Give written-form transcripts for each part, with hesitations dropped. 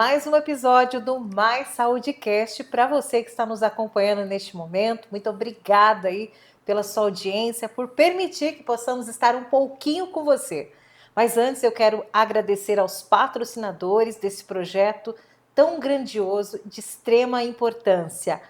mais um episódio do Mais Saúde Cast para você que está nos acompanhando neste momento. Muito obrigada aí pela sua audiência, por permitir que possamos estar um pouquinho com você. Mas antes eu quero agradecer aos patrocinadores desse projeto tão grandioso, de extrema importância,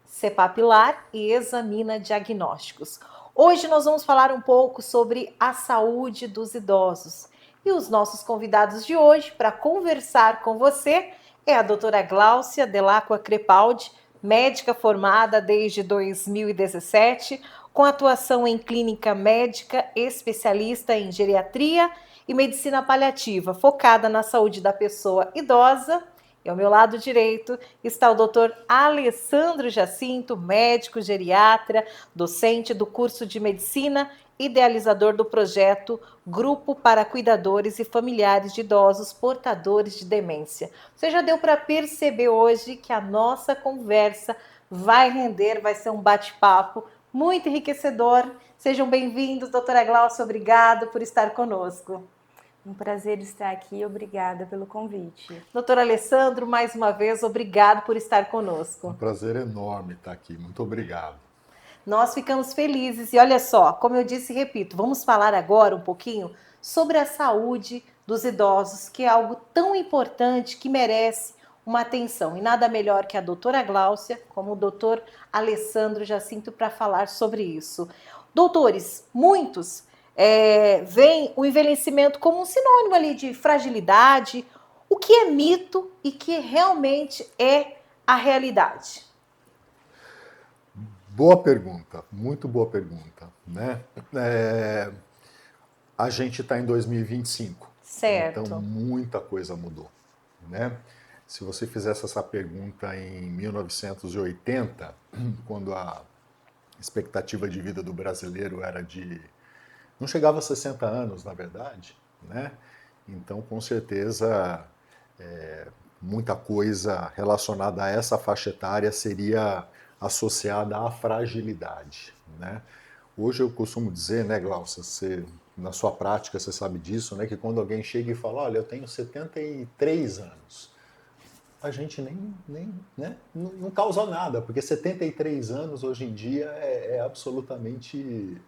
Cepapilar e Examina Diagnósticos. Hoje nós vamos falar um pouco sobre a saúde dos idosos. E os nossos convidados de hoje para conversar com você é a doutora Gláucia Dell'Acqua Crepaldi, médica formada desde 2017, com atuação em clínica médica, especialista em geriatria e medicina paliativa, focada na saúde da pessoa idosa. E ao meu lado direito está o Dr. Alessandro Jacinto, médico geriatra, docente do curso de medicina, idealizador do projeto Grupo para Cuidadores e Familiares de Idosos Portadores de Demência. Você já deu para perceber hoje que a nossa conversa vai render, vai ser um bate-papo muito enriquecedor. Sejam bem-vindos, doutora Gláucia, obrigado por estar conosco. Um prazer estar aqui, obrigada pelo convite. Doutor Alessandro, mais uma vez, obrigado por estar conosco. Um prazer enorme estar aqui, muito obrigado. Nós ficamos felizes e olha só, como eu disse e repito, vamos falar agora um pouquinho sobre a saúde dos idosos, que é algo tão importante que merece uma atenção. E nada melhor que a doutora Gláucia, como o doutor Alessandro Jacinto, para falar sobre isso. Doutores, muitos veem o envelhecimento como um sinônimo ali de fragilidade, o que é mito e que realmente é a realidade. Boa pergunta, muito boa pergunta, né? A gente está em 2025, certo. Então muita coisa mudou, né? Se você fizesse essa pergunta em 1980, quando a expectativa de vida do brasileiro era não chegava a 60 anos, na verdade, né? Então, com certeza, muita coisa relacionada a essa faixa etária seria associada à fragilidade, né? Hoje eu costumo dizer, né, Glaucia, na sua prática você sabe disso, né, que quando alguém chega e fala, olha, eu tenho 73 anos, a gente né, não causa nada, porque 73 anos hoje em dia é absolutamente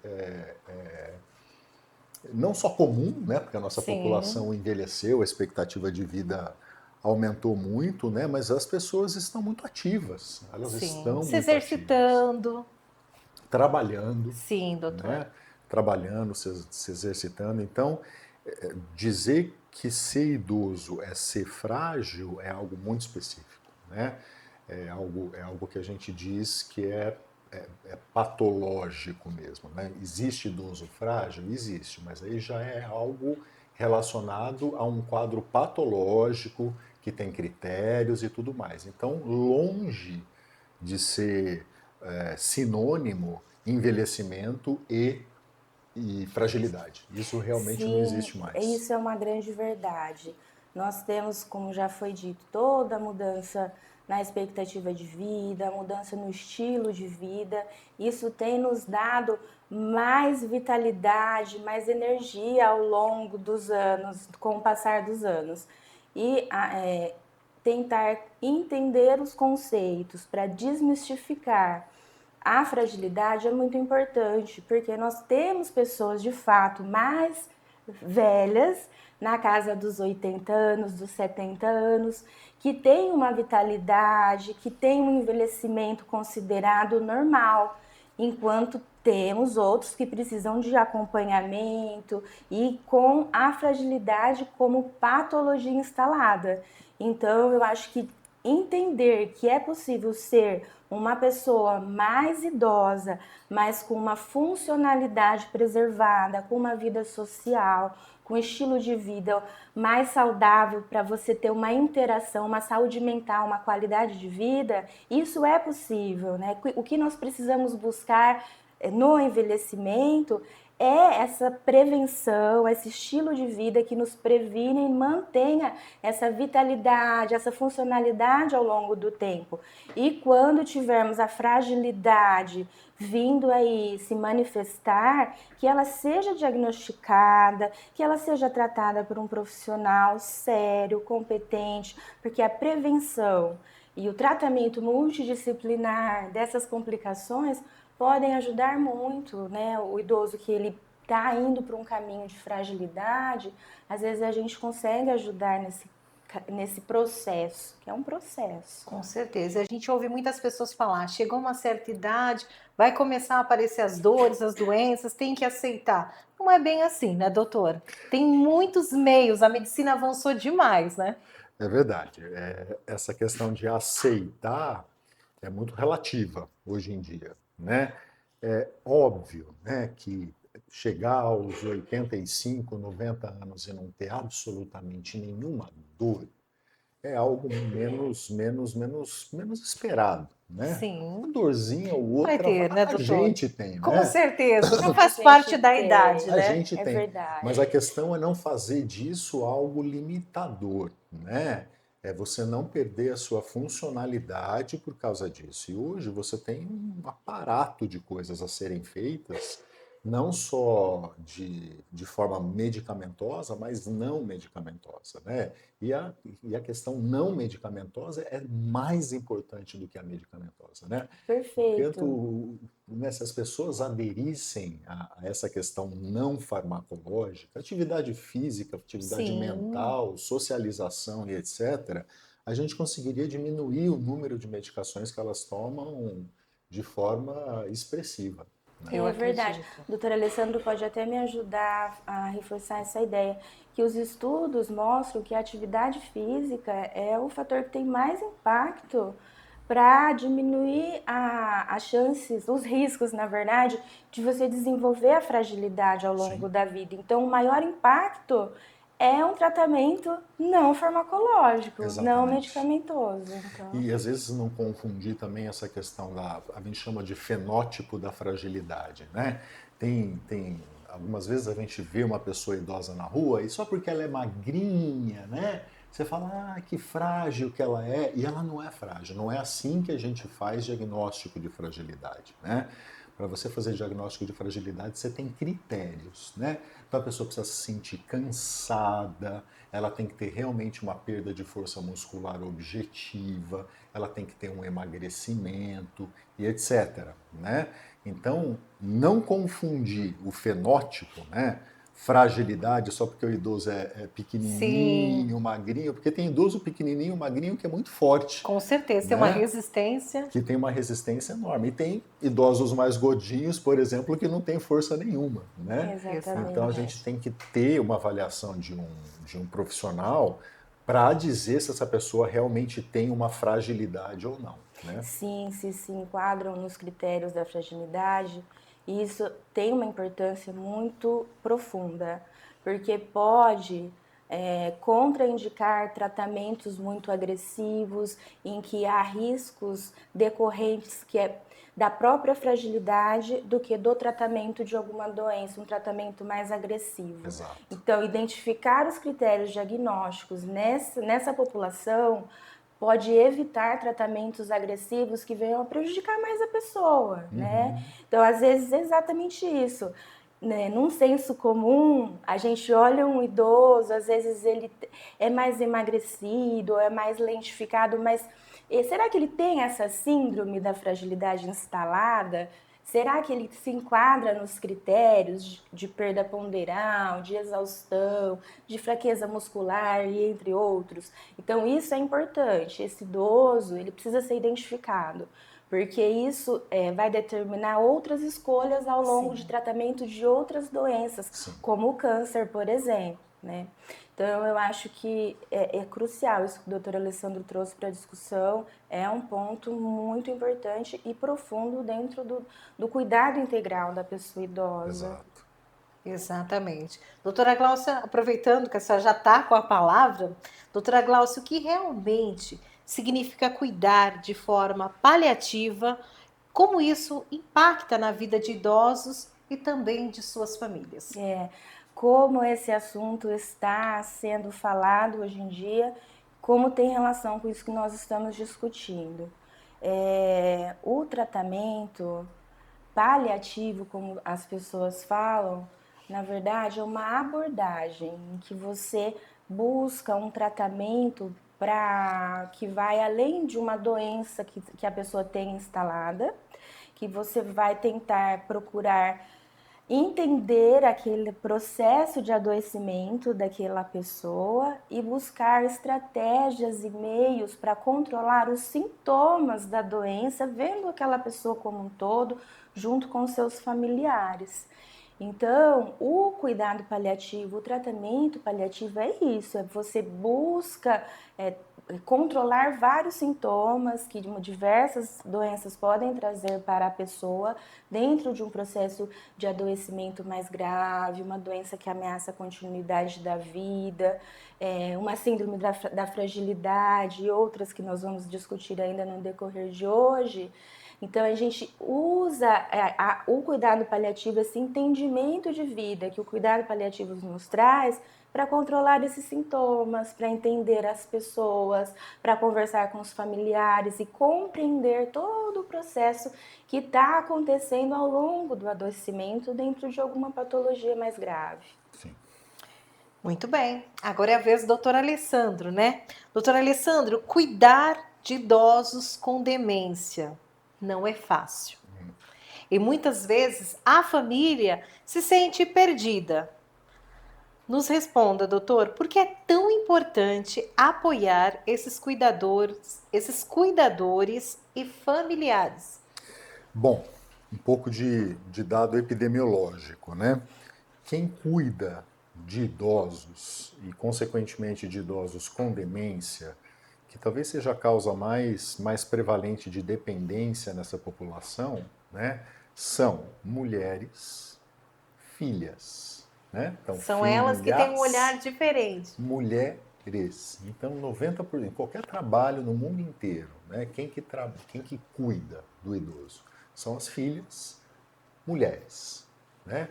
não só comum, né, porque a nossa população envelheceu, a expectativa de vida aumentou muito, né, mas as pessoas estão muito ativas, elas estão se muito exercitando, ativas, trabalhando, sim, doutor, né, trabalhando, se exercitando. Então, dizer que ser idoso é ser frágil é algo muito específico, né? É algo que a gente diz que é patológico mesmo, né? Existe idoso frágil? Existe, mas aí já é algo relacionado a um quadro patológico que tem critérios e tudo mais. Então, longe de ser sinônimo envelhecimento e fragilidade. Isso realmente não existe mais. Isso é uma grande verdade. Nós temos, como já foi dito, toda a mudança na expectativa de vida, mudança no estilo de vida. Isso tem nos dado mais vitalidade, mais energia ao longo dos anos, com o passar dos anos. E tentar entender os conceitos para desmistificar a fragilidade é muito importante, porque nós temos pessoas de fato mais velhas, na casa dos 80 anos, dos 70 anos, que têm uma vitalidade, que têm um envelhecimento considerado normal, enquanto temos outros que precisam de acompanhamento e com a fragilidade como patologia instalada. Então, eu acho que entender que é possível ser uma pessoa mais idosa, mas com uma funcionalidade preservada, com uma vida social, com um estilo de vida mais saudável para você ter uma interação, uma saúde mental, uma qualidade de vida, isso é possível, né? O que nós precisamos buscar no envelhecimento é essa prevenção, esse estilo de vida que nos previne e mantenha essa vitalidade, essa funcionalidade ao longo do tempo. E quando tivermos a fragilidade vindo aí se manifestar, que ela seja diagnosticada, que ela seja tratada por um profissional sério, competente, porque a prevenção e o tratamento multidisciplinar dessas complicações podem ajudar muito, né? O idoso que ele está indo para um caminho de fragilidade, às vezes a gente consegue ajudar nesse processo, que é um processo. Com certeza. A gente ouve muitas pessoas falar, chegou uma certa idade, vai começar a aparecer as dores, as doenças, tem que aceitar. Não é bem assim, né, doutor? Tem muitos meios, a medicina avançou demais, né? É verdade. Essa questão de aceitar é muito relativa hoje em dia, né? É óbvio, né, que chegar aos 85, 90 anos e não ter absolutamente nenhuma dor é algo menos esperado, né? Uma Sim, dorzinha ou vai outra ter, né, a doutor? gente tem, Com né? certeza, já A faz gente parte da idade, tem, A né? gente é tem. Mas a verdade. questão é não fazer disso algo limitador, né? É você não perder a sua funcionalidade por causa disso. E hoje você tem um aparato de coisas a serem feitas, não só de forma medicamentosa, mas não medicamentosa, né? E a questão não medicamentosa é mais importante do que a medicamentosa, né? Perfeito. Enquanto, né, se as pessoas aderissem a essa questão não farmacológica, atividade física, atividade Sim, mental, socialização e etc., a gente conseguiria diminuir o número de medicações que elas tomam de forma expressiva, né? eu É verdade. acredito. Doutor Alessandro pode até me ajudar a reforçar essa ideia, que os estudos mostram que a atividade física é o fator que tem mais impacto para diminuir as chances, os riscos, na verdade, de você desenvolver a fragilidade ao longo Sim, da vida. Então, o maior impacto é um tratamento não farmacológico, não exatamente. medicamentoso. Então, E às vezes não confundir também essa questão a gente chama de fenótipo da fragilidade, né? Algumas vezes a gente vê uma pessoa idosa na rua e só porque ela é magrinha, né? Você fala, ah, que frágil que ela é, e ela não é frágil. Não é assim que a gente faz diagnóstico de fragilidade, né? Para você fazer diagnóstico de fragilidade, você tem critérios, né? Então a pessoa precisa se sentir cansada, ela tem que ter realmente uma perda de força muscular objetiva, ela tem que ter um emagrecimento e etc, né? Então, não confundir o fenótipo, né? Fragilidade só porque o idoso é Sim, pequenininho, magrinho, porque tem idoso pequenininho, magrinho que é muito forte, com certeza. Tem uma né? resistência. Que tem uma resistência enorme. E tem idosos mais gordinhos, por exemplo, que não tem força nenhuma, né? Então a gente exatamente. tem que ter uma avaliação de um profissional para dizer se essa pessoa realmente tem uma fragilidade ou não, né? Sim, se enquadram nos critérios da fragilidade, e isso tem uma importância muito profunda, porque pode contraindicar tratamentos muito agressivos, em que há riscos decorrentes que é da própria fragilidade do que do tratamento de alguma doença, um tratamento mais agressivo. Exato. Então, identificar os critérios diagnósticos nessa população pode evitar tratamentos agressivos que venham a prejudicar mais a pessoa, né? Uhum. Então, às vezes, é exatamente isso. Né? Num senso comum, a gente olha um idoso, às vezes ele é mais emagrecido, é mais lentificado, mas será que ele tem essa síndrome da fragilidade instalada? Será que ele se enquadra nos critérios de perda ponderal, de exaustão, de fraqueza muscular e entre outros? Então isso é importante. Esse idoso ele precisa ser identificado, porque isso vai determinar outras escolhas ao longo de Sim. tratamento de outras doenças, Sim. como o câncer, por exemplo, né? Então, eu acho que é crucial isso que o doutor Alessandro trouxe para a discussão, é um ponto muito importante e profundo dentro do cuidado integral da pessoa idosa. Exato. Exatamente. Doutora Glaucia, aproveitando que a senhora já está com a palavra, doutora Glaucia, o que realmente significa cuidar de forma paliativa? Como isso impacta na vida de idosos e também de suas famílias. Como esse assunto está sendo falado hoje em dia, como tem relação com isso que nós estamos discutindo. O tratamento paliativo, como as pessoas falam, na verdade é uma abordagem em que você busca um tratamento que vai além de uma doença que a pessoa tem instalada, que você vai tentar procurar entender aquele processo de adoecimento daquela pessoa e buscar estratégias e meios para controlar os sintomas da doença, vendo aquela pessoa como um todo, junto com seus familiares. Então, o cuidado paliativo, o tratamento paliativo é isso, você busca controlar vários sintomas que diversas doenças podem trazer para a pessoa dentro de um processo de adoecimento mais grave, uma doença que ameaça a continuidade da vida, uma síndrome da fragilidade e outras que nós vamos discutir ainda no decorrer de hoje. Então, a gente usa o cuidado paliativo, esse entendimento de vida que o cuidado paliativo nos traz para controlar esses sintomas, para entender as pessoas, para conversar com os familiares e compreender todo o processo que está acontecendo ao longo do adoecimento dentro de alguma patologia mais grave. Sim. Muito bem. Agora é a vez do doutor Alessandro, né? Doutor Alessandro, cuidar de idosos com demência não é fácil. E muitas vezes a família se sente perdida. Nos responda, doutor, por que é tão importante apoiar esses cuidadores e familiares? Bom, um pouco de dado epidemiológico, né? Quem cuida de idosos e, consequentemente, de idosos com demência, que talvez seja a causa mais prevalente de dependência nessa população, né? São mulheres, filhas, né? Então, São elas que têm um olhar filhas, diferente. mulheres. Então, 90%, qualquer trabalho no mundo inteiro, né? Quem que cuida do idoso? São as filhas, mulheres, né?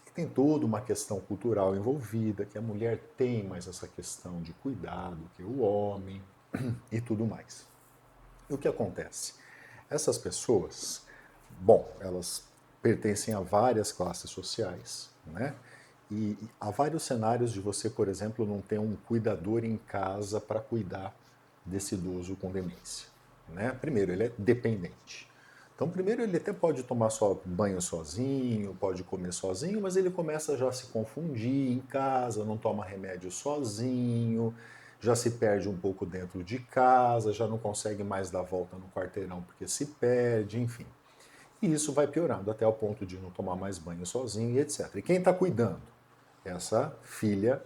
E tem toda uma questão cultural envolvida, que a mulher tem mais essa questão de cuidado que o homem e tudo mais. E o que acontece? Essas pessoas, bom, elas pertencem a várias classes sociais, né? E há vários cenários de você, por exemplo, não ter um cuidador em casa para cuidar desse idoso com demência, né? Primeiro, ele é dependente. Então, primeiro, ele até pode tomar só banho sozinho, pode comer sozinho, mas ele começa já a se confundir em casa, não toma remédio sozinho, já se perde um pouco dentro de casa, já não consegue mais dar volta no quarteirão porque se perde, enfim. E isso vai piorando até o ponto de não tomar mais banho sozinho e etc. E quem está cuidando? Essa filha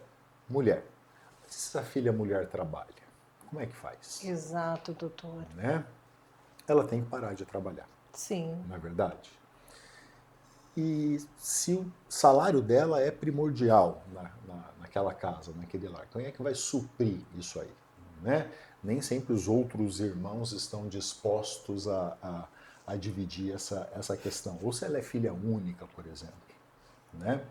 mulher. Se essa filha mulher trabalha, como é que faz? Exato, doutor. Né? Ela tem que parar de trabalhar. Sim. Não é verdade? E se o salário dela é primordial naquela casa, naquele lar, quem é que vai suprir isso aí? Né? Nem sempre os outros irmãos estão dispostos a dividir essa questão. Ou se ela é filha única, por exemplo. Né?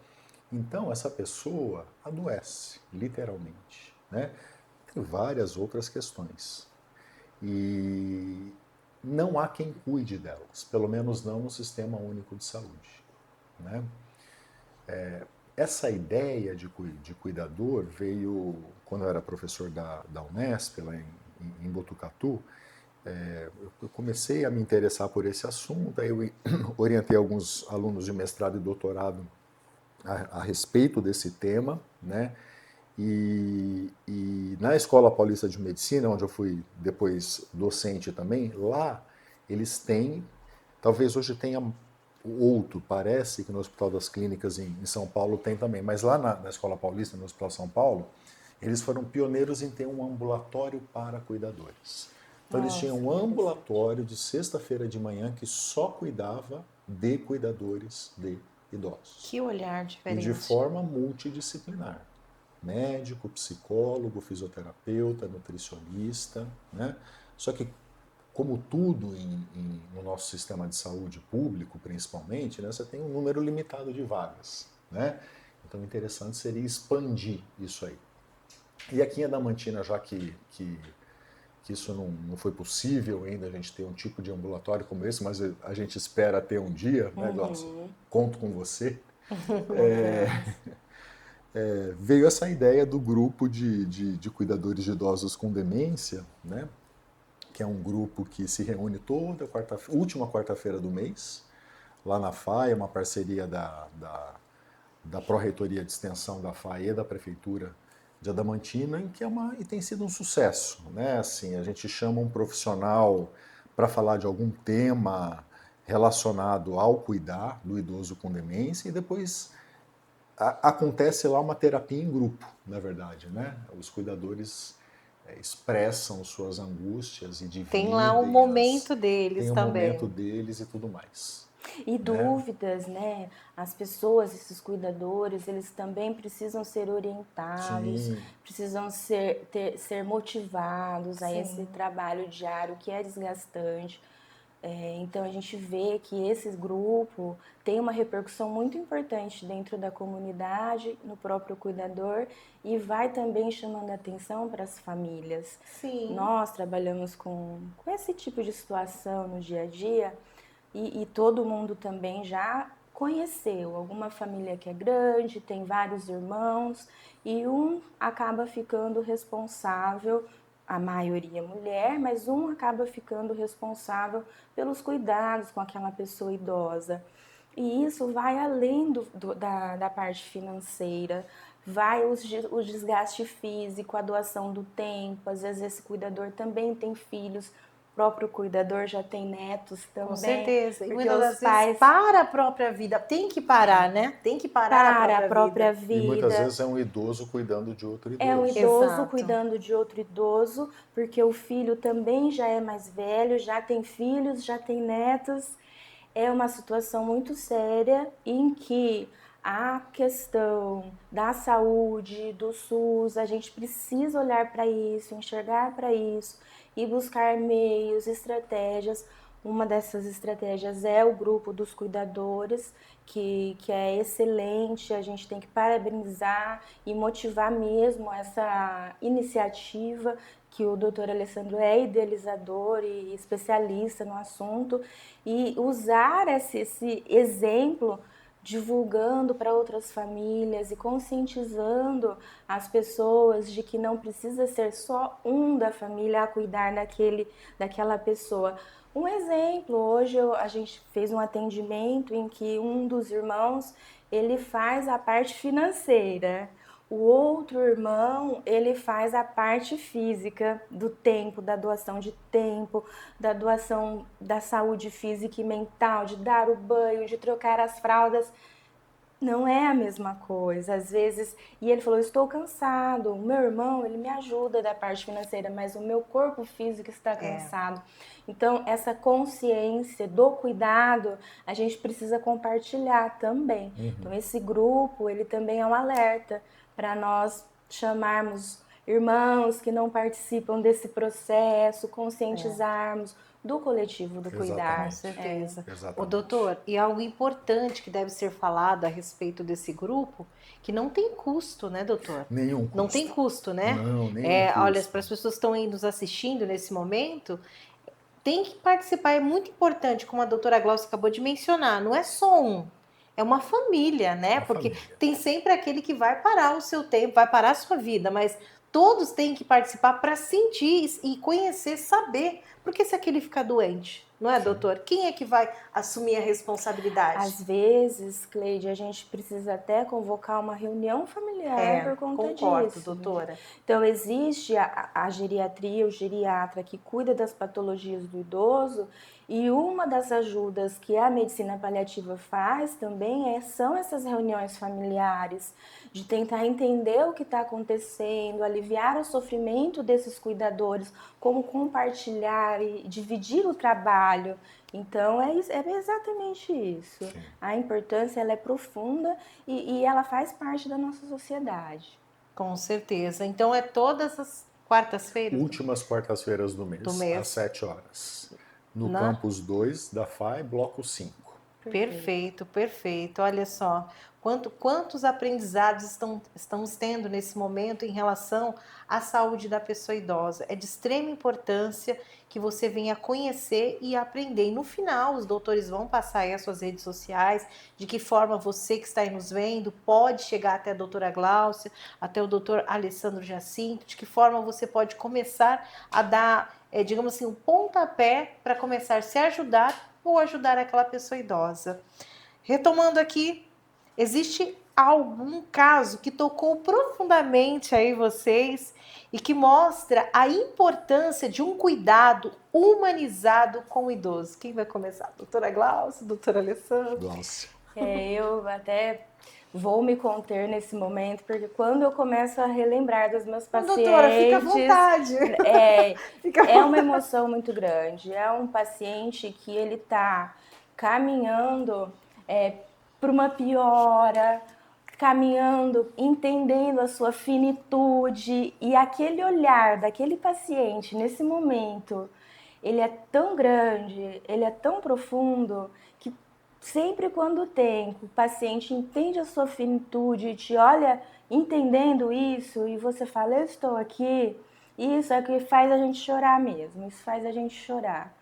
Então, essa pessoa adoece, literalmente. Né? Tem várias outras questões. E não há quem cuide delas, pelo menos não no Sistema Único de Saúde. Né? Essa ideia de cuidador veio quando eu era professor da Unesp, lá em Botucatu. Eu comecei a me interessar por esse assunto, aí eu orientei alguns alunos de mestrado e doutorado a respeito desse tema, né? E na Escola Paulista de Medicina, onde eu fui depois docente também, lá eles têm, talvez hoje tenha outro, parece que no Hospital das Clínicas em São Paulo tem também, mas lá na Escola Paulista, no Hospital São Paulo, eles foram pioneiros em ter um ambulatório para cuidadores. Então eles tinham um ambulatório de sexta-feira de manhã que só cuidava de cuidadores de idosos. Que olhar E diferente. de forma multidisciplinar. Médico, psicólogo, fisioterapeuta, nutricionista, né? Só que como tudo no nosso sistema de saúde público, principalmente, né, você tem um número limitado de vagas, né? Então, o interessante seria expandir isso aí. E aqui em Adamantina, já que isso não foi possível ainda, a gente ter um tipo de ambulatório como esse, mas a gente espera ter um dia, né, Glaucia? Conto com você. Veio essa ideia do grupo de cuidadores de idosos com demência, né? Que é um grupo que se reúne toda última quarta-feira do mês, lá na FAI, é uma parceria da Pró-Reitoria de Extensão da FAI e da Prefeitura de Adamantina, e tem sido um sucesso, né? Assim, a gente chama um profissional para falar de algum tema relacionado ao cuidar do idoso com demência e depois acontece lá uma terapia em grupo, na verdade, né? Os cuidadores expressam suas angústias e Tem lá o dividem momento deles tem o momento também. deles e tudo mais. E Né? dúvidas, né? As pessoas, esses cuidadores, eles também precisam ser orientados, Sim, precisam ser motivados a esse Sim. trabalho diário que é desgastante. Então a gente vê que esse grupo tem uma repercussão muito importante dentro da comunidade, no próprio cuidador e vai também chamando atenção para as famílias. Sim. Nós trabalhamos com esse tipo de situação no dia a dia e todo mundo também já conheceu alguma família que é grande, tem vários irmãos e um acaba ficando responsável, a maioria mulher, mas um acaba ficando responsável pelos cuidados com aquela pessoa idosa. E isso vai além da parte financeira, vai o desgaste físico, a doação do tempo. Às vezes esse cuidador também tem filhos, o próprio cuidador já tem netos Com também, certeza. E porque muitas os das vezes pais para a própria vida. Tem que parar, né? Tem que parar a para a própria própria vida. e muitas vida. vezes é um idoso cuidando de outro É um idoso. idoso Exato. cuidando de outro idoso, porque o filho também já é mais velho, já tem filhos, já tem netos. É uma situação muito séria em que a questão da saúde, do SUS, a gente precisa olhar para isso, enxergar para isso e buscar meios, estratégias. Uma dessas estratégias é o grupo dos cuidadores, que é excelente, a gente tem que parabenizar e motivar mesmo essa iniciativa, que o doutor Alessandro é idealizador e especialista no assunto, e usar esse exemplo divulgando para outras famílias e conscientizando as pessoas de que não precisa ser só um da família a cuidar daquela pessoa. Um exemplo, hoje a gente fez um atendimento em que um dos irmãos, ele faz a parte financeira. O outro irmão, ele faz a parte física do tempo, da doação de tempo, da doação da saúde física e mental, de dar o banho, de trocar as fraldas. Não é a mesma coisa, às vezes. E ele falou: estou cansado. O meu irmão, ele me ajuda da parte financeira, mas o meu corpo físico está cansado. Então, essa consciência do cuidado, a gente precisa compartilhar também. Então, esse grupo, ele também é um alerta para nós chamarmos irmãos que não participam desse processo, conscientizarmos do coletivo do cuidar. Com Exatamente. certeza. O Exatamente. doutor, e algo importante que deve ser falado a respeito desse grupo, que não tem custo, né, doutor? Nenhum Não tem custo. custo, né? Não, nenhum Olha, custo. para as pessoas que estão aí nos assistindo nesse momento, tem que participar. É muito importante, como a doutora Glaucia acabou de mencionar, não é só um. É uma família, né? Uma Porque família. tem sempre aquele que vai parar o seu tempo, vai parar a sua vida, mas todos têm que participar para sentir e conhecer, saber. Porque se aquele ficar doente, não é, doutor? Quem é que vai assumir a responsabilidade? Às vezes, Cleide, a gente precisa até convocar uma reunião familiar por conta Concordo, disso. doutora. Então, existe a geriatria, o geriatra que cuida das patologias do idoso, e uma das ajudas que a medicina paliativa faz também são essas reuniões familiares, de tentar entender o que está acontecendo, aliviar o sofrimento desses cuidadores, como compartilhar e dividir o trabalho. Então, é exatamente isso. Sim. A importância ela é profunda e ela faz parte da nossa sociedade. Com certeza. Então é todas Quartas-feiras? Últimas quartas-feiras do Do mês, mês. às 7 horas. No Na- campus 2 da FAI, bloco 5. Perfeito, perfeito. Olha só, quantos aprendizados estamos tendo nesse momento em relação à saúde da pessoa idosa. É de extrema importância que você venha conhecer e aprender. E no final, os doutores vão passar aí as suas redes sociais, de que forma você que está aí nos vendo pode chegar até a doutora Gláucia, até o doutor Alessandro Jacinto, de que forma você pode começar a dar, digamos assim, um pontapé para começar a se ajudar ou ajudar aquela pessoa idosa. Retomando aqui, existe algum caso que tocou profundamente aí vocês e que mostra a importância de um cuidado humanizado com o idoso? Quem vai começar? Doutora Glaucia, doutora Alessandra? Gláucia. Eu até vou me conter nesse momento, porque quando eu começo a relembrar dos meus pacientes... Doutora, fica à vontade. É uma emoção muito grande. É um paciente que ele está caminhando para uma piora, caminhando, entendendo a sua finitude, e aquele olhar daquele paciente nesse momento, ele é tão grande, ele é tão profundo, que sempre quando o paciente entende a sua finitude, te olha entendendo isso, e você fala, eu estou aqui, isso é o que faz a gente chorar mesmo, isso faz a gente chorar.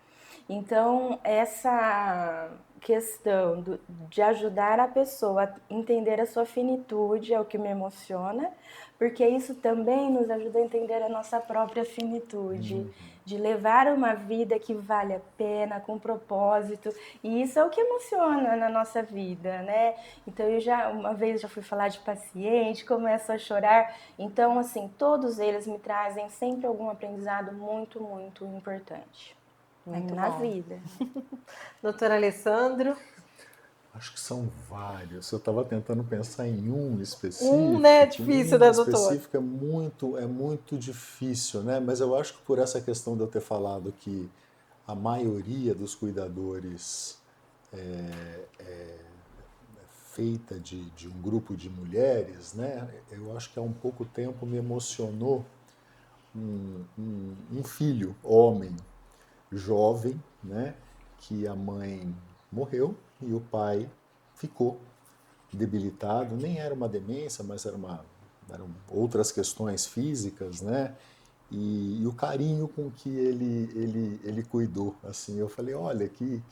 Então, essa questão de ajudar a pessoa a entender a sua finitude é o que me emociona, porque isso também nos ajuda a entender a nossa própria finitude, de levar uma vida que vale a pena, com propósito, e isso é o que emociona na nossa vida, né? Então, uma vez já fui falar de paciente, começo a chorar, então, assim, todos eles me trazem sempre algum aprendizado muito, muito importante. Muito Na bom. vida. Doutor Alessandro? Acho que são vários. Eu estava tentando pensar em um específico. Né? Difícil, né, doutor? Específico é muito difícil, né? Mas eu acho que por essa questão de eu ter falado que a maioria dos cuidadores é feita de um grupo de mulheres, né? Eu acho que há um pouco tempo me emocionou um filho, homem, jovem, né? Que a mãe morreu e o pai ficou debilitado. Nem era uma demência, mas eram outras questões físicas, né? E o carinho com que ele cuidou, assim, eu falei, olha, que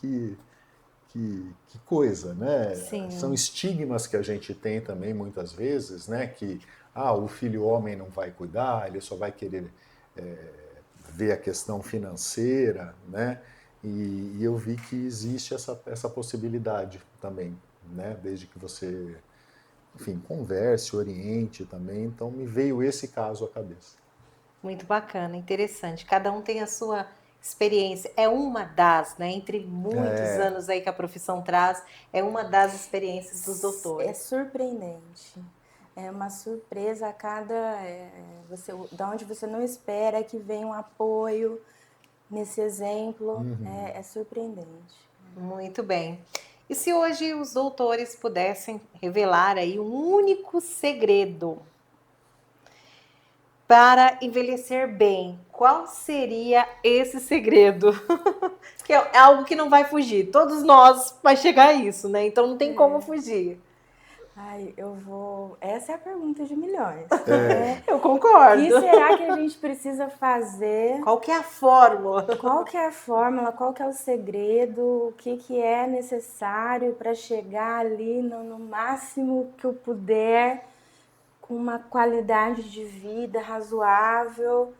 coisa, né? Sim. São estigmas que a gente tem também muitas vezes, né? Que o filho homem não vai cuidar, ele só vai querer ver a questão financeira, né? E eu vi que existe essa possibilidade também, né? Desde que você, enfim, converse, oriente também. Então me veio esse caso à cabeça. Muito bacana, interessante. Cada um tem a sua experiência. É uma das, né? Entre muitos anos aí que a profissão traz, é uma das experiências dos doutores. É surpreendente. É uma surpresa a cada... da onde você não espera que venha um apoio nesse exemplo. É surpreendente. Muito bem. E se hoje os doutores pudessem revelar aí um único segredo para envelhecer bem, qual seria esse segredo? Que é algo que não vai fugir. Todos nós vai chegar a isso, né? Então não tem como fugir. Essa é a pergunta de milhões. Né? Eu O concordo. que será que a gente precisa fazer? Qual que é a fórmula? Qual que é a fórmula? Qual que é o segredo? O que é necessário para chegar ali no máximo que eu puder, com uma qualidade de vida razoável?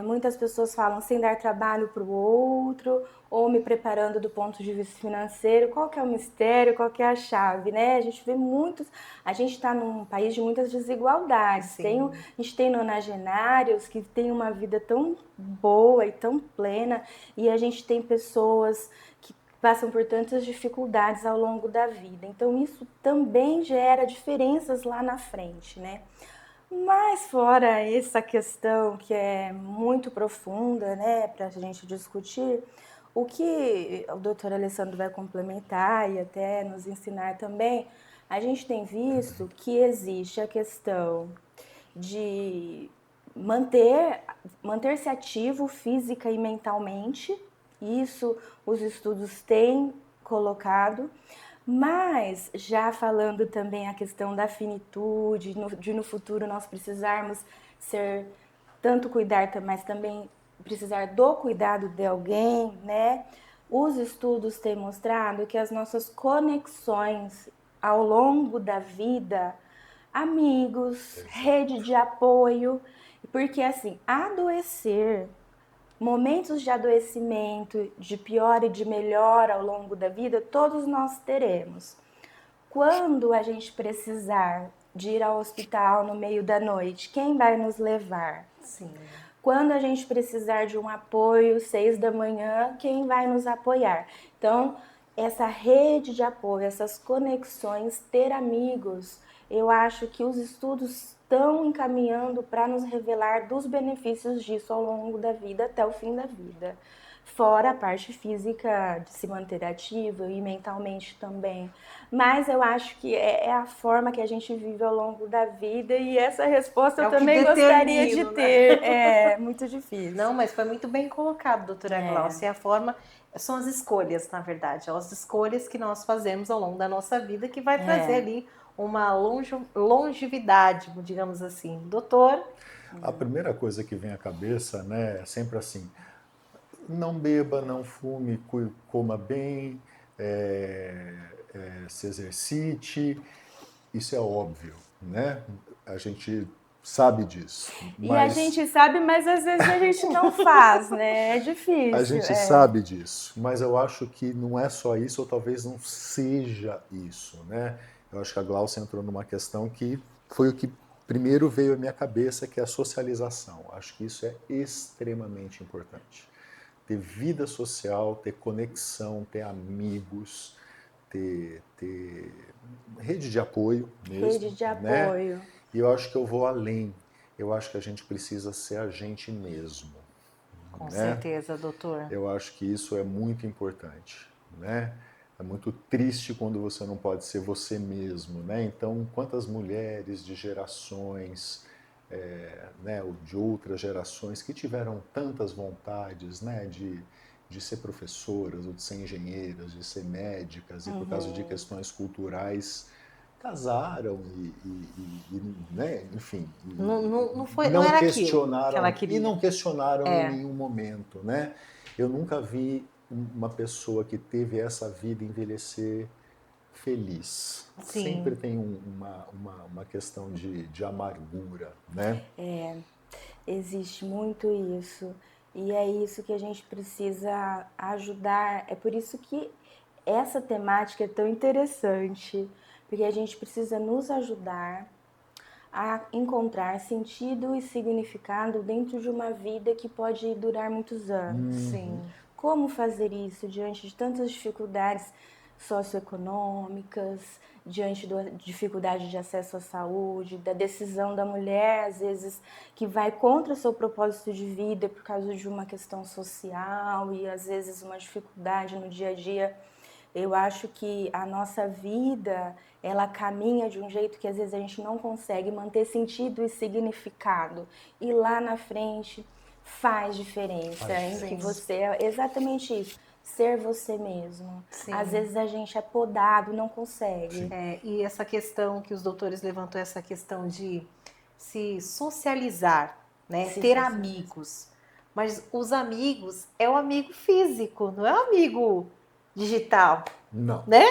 Muitas pessoas falam sem dar trabalho para o outro, ou me preparando do ponto de vista financeiro. Qual que é o mistério? Qual que é a chave, né? A gente está num país de muitas desigualdades. A gente tem nonagenários que têm uma vida tão boa e tão plena, e a gente tem pessoas que passam por tantas dificuldades ao longo da vida. Então isso também gera diferenças lá na frente, né? Mas fora essa questão que é muito profunda, né, para a gente discutir, o que o doutor Alessandro vai complementar e até nos ensinar também, a gente tem visto que existe a questão de manter-se ativo física e mentalmente. Isso os estudos têm colocado. Mas, já falando também a questão da finitude, de no futuro nós precisarmos ser, tanto cuidar, mas também precisar do cuidado de alguém, né? Os estudos têm mostrado que as nossas conexões ao longo da vida, amigos, rede de apoio, porque assim, adoecer, momentos de adoecimento, de pior e de melhor ao longo da vida, todos nós teremos. Quando a gente precisar de ir ao hospital no meio da noite, quem vai nos levar? Sim. Quando a gente precisar de um apoio, 6 da manhã, quem vai nos apoiar? Então, essa rede de apoio, essas conexões, ter amigos, eu acho que os estudos estão encaminhando para nos revelar dos benefícios disso ao longo da vida, até o fim da vida. Fora a parte física de se manter ativo e mentalmente também. Mas eu acho que é a forma que a gente vive ao longo da vida e essa resposta eu também gostaria de ter. Né? É muito difícil. Não, mas foi muito bem colocado, doutora Glaucia. A forma, são as escolhas, na verdade, as escolhas que nós fazemos ao longo da nossa vida que vai trazer ali uma longevidade, digamos assim. Doutor? A primeira coisa que vem à cabeça, né, é sempre assim: não beba, não fume, coma bem, se exercite. Isso é óbvio, né? A gente sabe disso. E a gente sabe, mas às vezes a gente não faz, né? É difícil. A gente sabe disso, mas eu acho que não é só isso, ou talvez não seja isso, né? Eu acho que a Glaucia entrou numa questão que foi o que primeiro veio à minha cabeça, que é a socialização. Acho que isso é extremamente importante. Ter vida social, ter conexão, ter amigos, ter rede de apoio mesmo. Rede de apoio. Né? E eu acho que eu vou além. Eu acho que a gente precisa ser a gente mesmo. Com certeza, doutor. Eu acho que isso é muito importante, né? É muito triste quando você não pode ser você mesmo, né? Então, quantas mulheres de gerações, né, ou de outras gerações que tiveram tantas vontades, né, de ser professoras, ou de ser engenheiras, de ser médicas, e por causa de questões culturais casaram né, enfim, não era questionaram que ela queria. E não questionaram em nenhum momento, né? Eu nunca vi uma pessoa que teve essa vida envelhecer feliz. Sim. Sempre tem uma questão de amargura, né? Existe muito isso. E é isso que a gente precisa ajudar. É por isso que essa temática é tão interessante, porque a gente precisa nos ajudar a encontrar sentido e significado dentro de uma vida que pode durar muitos anos. Sim. Como fazer isso diante de tantas dificuldades socioeconômicas, diante da dificuldade de acesso à saúde, da decisão da mulher, às vezes, que vai contra o seu propósito de vida por causa de uma questão social e, às vezes, uma dificuldade no dia a dia. Eu acho que a nossa vida, ela caminha de um jeito que, às vezes, a gente não consegue manter sentido e significado. E lá na frente faz diferença, em que você é exatamente isso. Ser você mesmo. Sim. Às vezes a gente é podado, não consegue. E essa questão que os doutores levantou, essa questão de se socializar, né? Ter amigos. Mas os amigos é o amigo físico, não é o amigo digital. Não. Né?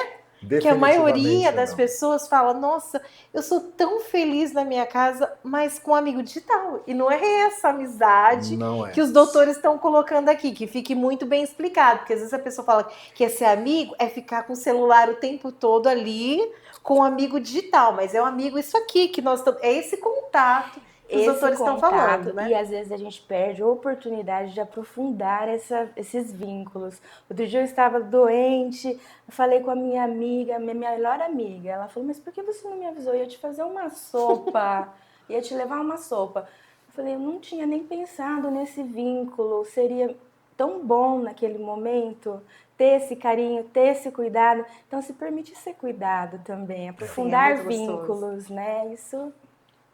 Que a maioria das pessoas fala: nossa, eu sou tão feliz na minha casa, mas com um amigo digital. E não é essa amizade que os doutores estão colocando aqui, que fique muito bem explicado. Porque às vezes a pessoa fala que é ser amigo é ficar com o celular o tempo todo ali com um amigo digital. Mas é um amigo isso aqui, que nós estamos. É esse contato que os doutores estão falando, né? E às vezes a gente perde a oportunidade de aprofundar esses vínculos. Outro dia eu estava doente, eu falei com a minha amiga, minha melhor amiga. Ela falou: mas por que você não me avisou? Eu ia te fazer uma sopa, ia te levar uma sopa. Eu falei: eu não tinha nem pensado nesse vínculo, seria tão bom naquele momento ter esse carinho, ter esse cuidado. Então se permite ser cuidado também, aprofundar vínculos, né? Isso...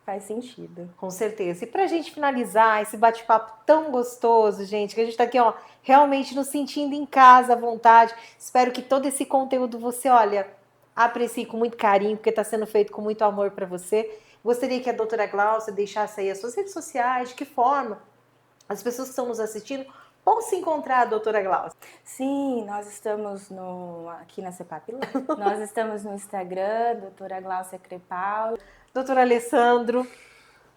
Faz sentido. Com certeza. E para a gente finalizar esse bate-papo tão gostoso, gente, que a gente está aqui, ó, realmente nos sentindo em casa, à vontade. Espero que todo esse conteúdo você, olha, aprecie com muito carinho, porque está sendo feito com muito amor para você. Gostaria que a doutora Gláucia deixasse aí as suas redes sociais, de que forma as pessoas que estão nos assistindo vão se encontrar a doutora Gláucia. Sim, nós estamos aqui na CEPAP. Nós estamos no Instagram, doutora Gláucia Crepaldi. Doutor Alessandro.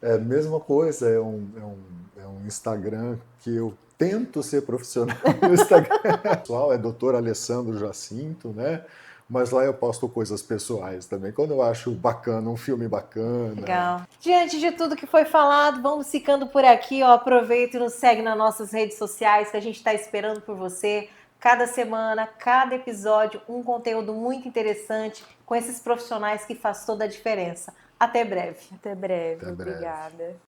É a mesma coisa, é um Instagram que eu tento ser profissional no Instagram. O pessoal é Dr. Alessandro Jacinto, né? Mas lá eu posto coisas pessoais também, quando eu acho bacana, um filme bacana. Legal. Diante de tudo que foi falado, vamos ficando por aqui, ó. Aproveita e nos segue nas nossas redes sociais, que a gente está esperando por você. Cada semana, cada episódio, um conteúdo muito interessante com esses profissionais que faz toda a diferença. Até breve. Até breve, Até breve. Obrigada.